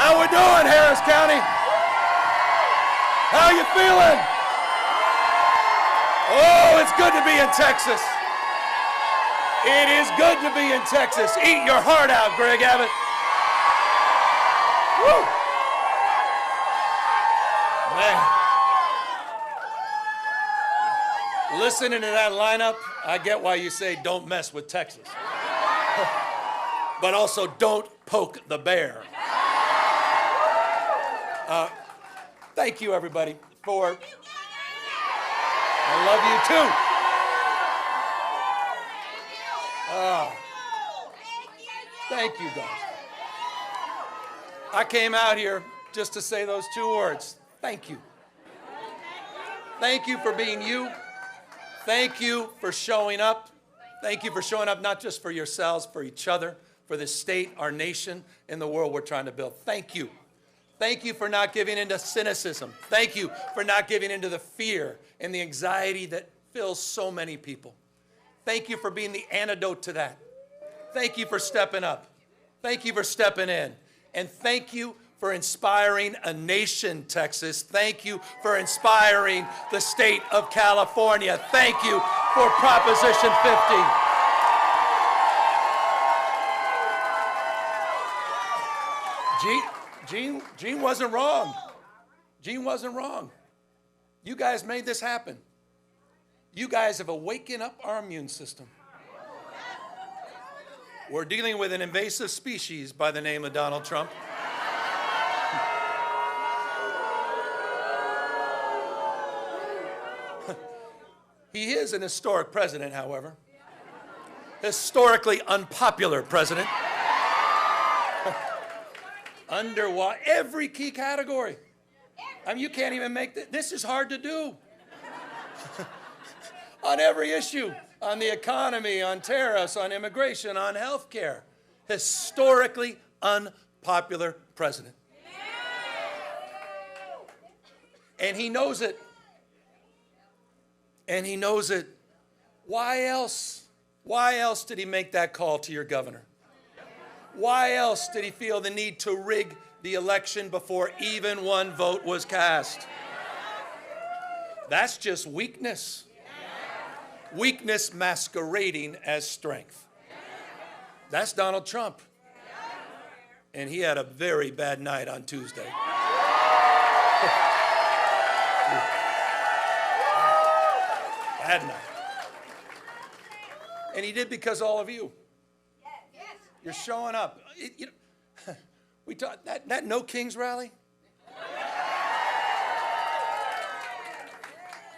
How we doing, Harris County? How you feeling? Oh, it's good to be in Texas. It is good to be in Texas. Eat your heart out, Greg Abbott. Woo! Man. Listening to that lineup, I get why you say don't mess with Texas. But also don't poke the bear. Thank you, everybody, for... I love you, too. Thank you, guys. I came out here just to say those two words. Thank you. Thank you for being you. Thank you for showing up. Thank you for showing up not just for yourselves, for each other, for the state, our nation, and the world we're trying to build. Thank you. Thank you for not giving into cynicism. Thank you for not giving into the fear and the anxiety that fills so many people. Thank you for being the antidote to that. Thank you for stepping up. Thank you for stepping in. And thank you for inspiring a nation, Texas. Thank you for inspiring the state of California. Thank you for Proposition 50. Gene wasn't wrong. Gene wasn't wrong. You guys made this happen. You guys have awakened up our immune system. We're dealing with an invasive species by the name of Donald Trump. He is an historic president, however. Historically unpopular president. Under every key category. I mean, you can't even make this is hard to do. On every issue, on the economy, on tariffs, on immigration, on health care. Historically unpopular president. And he knows it. And he knows it. Why else? Why else did he make that call to your governor? Why else did he feel the need to rig the election before even one vote was cast? That's just weakness. Weakness masquerading as strength. That's Donald Trump. And he had a very bad night on Tuesday. Bad night. And he did because all of you. You're showing up. We talk that No Kings rally.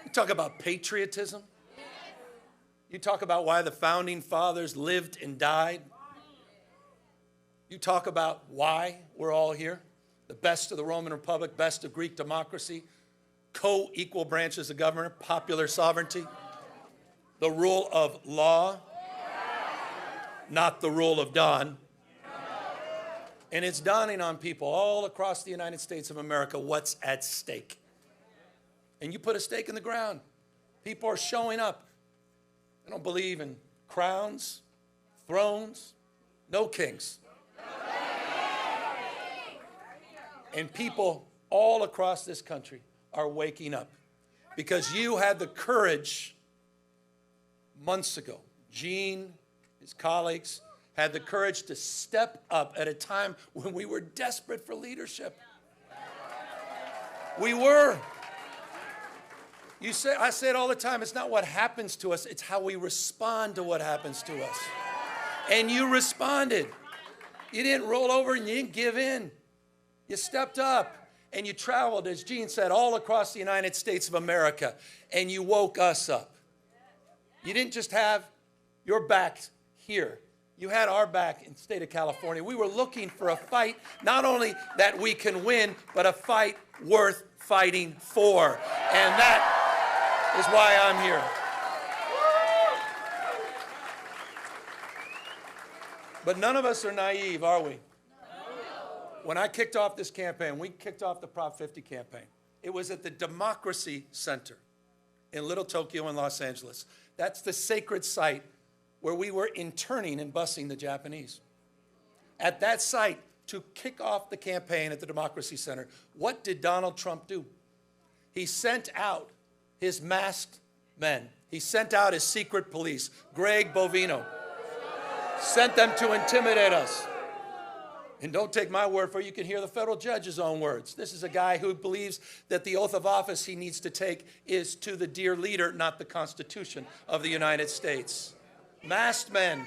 You talk about patriotism. You talk about why the founding fathers lived and died. You talk about why we're all here. The best of the Roman Republic, best of Greek democracy, co-equal branches of government, popular sovereignty, the rule of law, not the rule of Don. And it's dawning on people all across the United States of America what's at stake. And you put a stake in the ground. People are showing up. They don't believe in crowns, thrones, no kings. And people all across this country are waking up because you had the courage months ago. Gene, his colleagues, had the courage to step up at a time when we were desperate for leadership. We were. I say it all the time, it's not what happens to us, it's how we respond to what happens to us. And you responded. You didn't roll over and you didn't give in. You stepped up and you traveled, as Gene said, all across the United States of America, and you woke us up. You didn't just have your back here. You had our back in the state of California. We were looking for a fight, not only that we can win, but a fight worth fighting for. And that is why I'm here. But none of us are naive, are we? When I kicked off this campaign, we kicked off the Prop 50 campaign. It was at the Democracy Center in Little Tokyo in Los Angeles. That's the sacred site where we were interning and busing the Japanese. At that site, to kick off the campaign at the Democracy Center, what did Donald Trump do? He sent out his masked men. He sent out his secret police, Greg Bovino, sent them to intimidate us. And don't take my word for it, you can hear the federal judge's own words. This is a guy who believes that the oath of office he needs to take is to the dear leader, not the Constitution of the United States. Masked men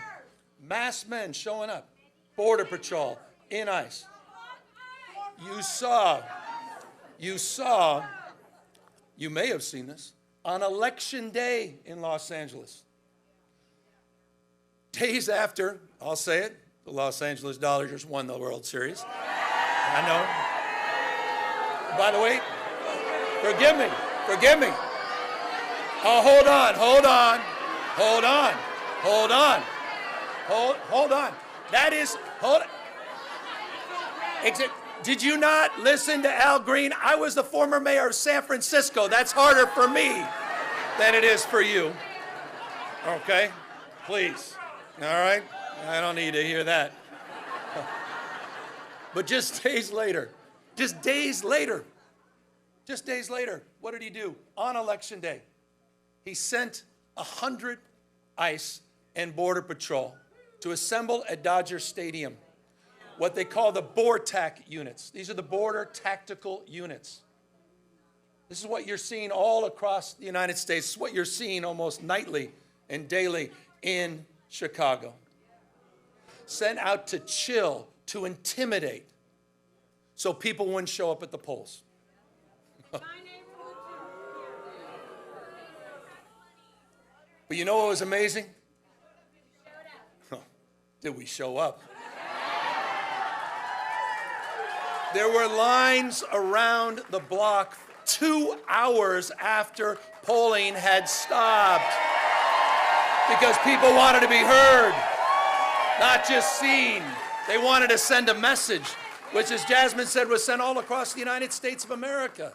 showing up. Border Patrol, in ICE. You may have seen this, on Election Day in Los Angeles. Days after, I'll say it, the Los Angeles Dodgers won the World Series. I know. By the way, forgive me. Oh, hold on. That is, did you not listen to Al Green? I was the former mayor of San Francisco. That's harder for me than it is for you. Okay? Please. All right? I don't need to hear that. But just days later, what did he do? On Election Day, he sent 100 ICE and Border Patrol to assemble at Dodger Stadium, what they call the BORTAC units. These are the Border Tactical Units. This is what you're seeing all across the United States. This is what you're seeing almost nightly and daily in Chicago. Sent out to chill, to intimidate, so people wouldn't show up at the polls. But you know what was amazing? Did we show up? There were lines around the block 2 hours after polling had stopped because people wanted to be heard, not just seen. They wanted to send a message, which, as Jasmine said, was sent all across the United States of America.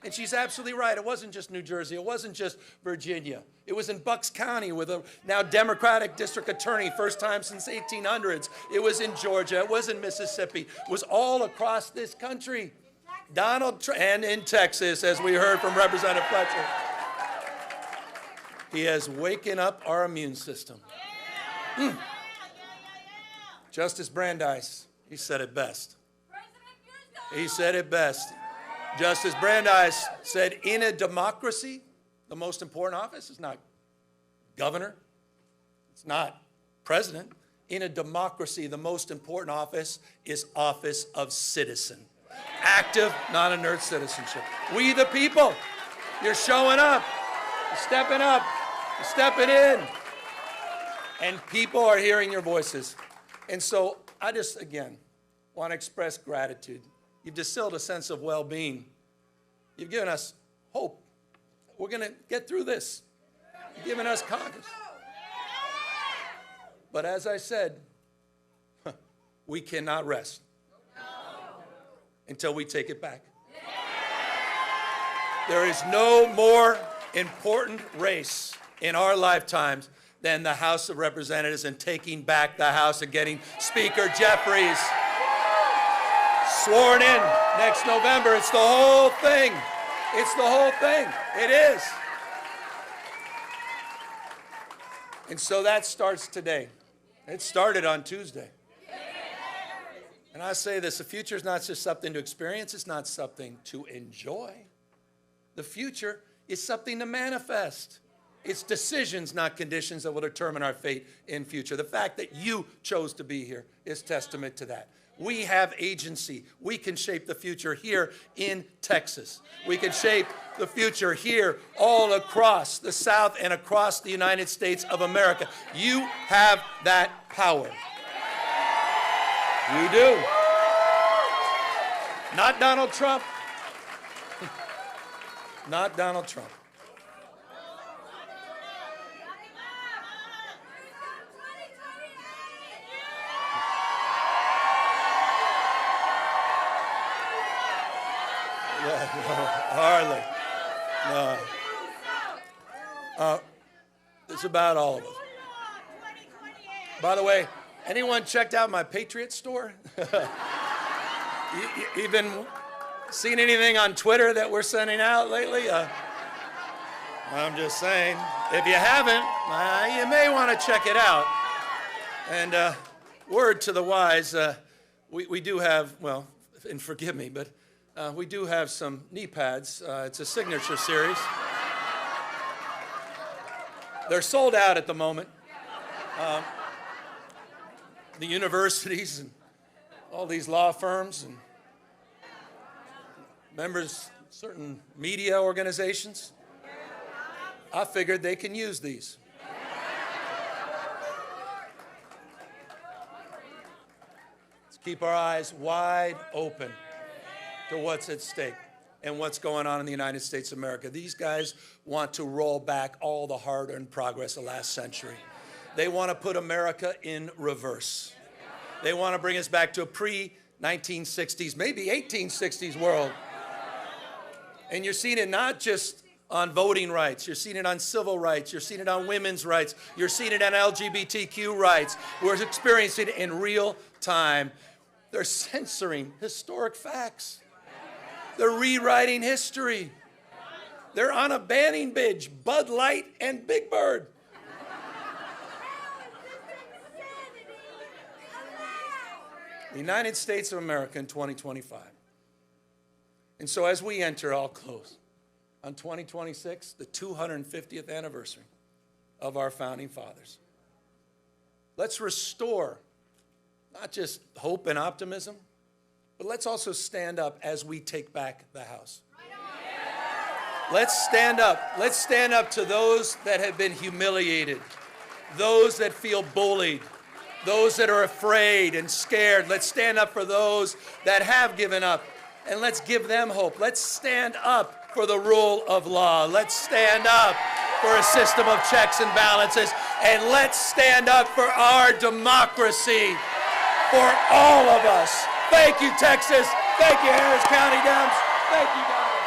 And she's absolutely right. It wasn't just New Jersey. It wasn't just Virginia. It was in Bucks County with a now Democratic district attorney, first time since 1800s. It was in Georgia. It was in Mississippi. It was all across this country. Donald Trump, and in Texas, as we heard from Representative Fletcher. He has waken up our immune system. Justice Brandeis, he said it best. Justice Brandeis said, in a democracy, the most important office is not governor, it's not president. In a democracy, the most important office is office of citizen. Active, not inert citizenship. We the people, you're showing up, you're stepping up, you're stepping in, and people are hearing your voices. And so I just, again, want to express gratitude. You've distilled a sense of well-being. You've given us hope. We're going to get through this. You've given us confidence. But as I said, we cannot rest until we take it back. There is no more important race in our lifetimes than the House of Representatives and taking back the House and getting Speaker Jeffries sworn in next November. It's the whole thing. It's the whole thing. It is. And so that starts today. It started on Tuesday. And I say this, the future is not just something to experience, it's not something to enjoy. The future is something to manifest. It's decisions, not conditions, that will determine our fate in future. The fact that you chose to be here is testament to that. We have agency. We can shape the future here in Texas. We can shape the future here all across the South and across the United States of America. You have that power. You do. Not Donald Trump. Not Donald Trump. Hardly. No. It's about all of us. By the way, anyone checked out my Patriot store? You been seen anything on Twitter that we're sending out lately? I'm just saying, if you haven't, you may want to check it out. And word to the wise, we do have, well, and forgive me, but we do have some knee pads. It's a signature series. They're sold out at the moment. The universities and all these law firms and members of certain media organizations, I figured they can use these. Let's keep our eyes wide open to what's at stake and what's going on in the United States of America. These guys want to roll back all the hard-earned progress of last century. They want to put America in reverse. They want to bring us back to a pre-1960s, maybe 1860s world. And you're seeing it not just on voting rights. You're seeing it on civil rights. You're seeing it on women's rights. You're seeing it on LGBTQ rights. We're experiencing it in real time. They're censoring historic facts. They're rewriting history. They're on a banning binge, Bud Light and Big Bird. The United States of America in 2025. And so as we enter, I'll close, on 2026, the 250th anniversary of our founding fathers. Let's restore not just hope and optimism, but let's also stand up as we take back the House. Let's stand up. Let's stand up to those that have been humiliated, those that feel bullied, those that are afraid and scared. Let's stand up for those that have given up, and let's give them hope. Let's stand up for the rule of law. Let's stand up for a system of checks and balances, and let's stand up for our democracy, for all of us. Thank you, Texas. Thank you, Harris County Dems. Thank you, guys.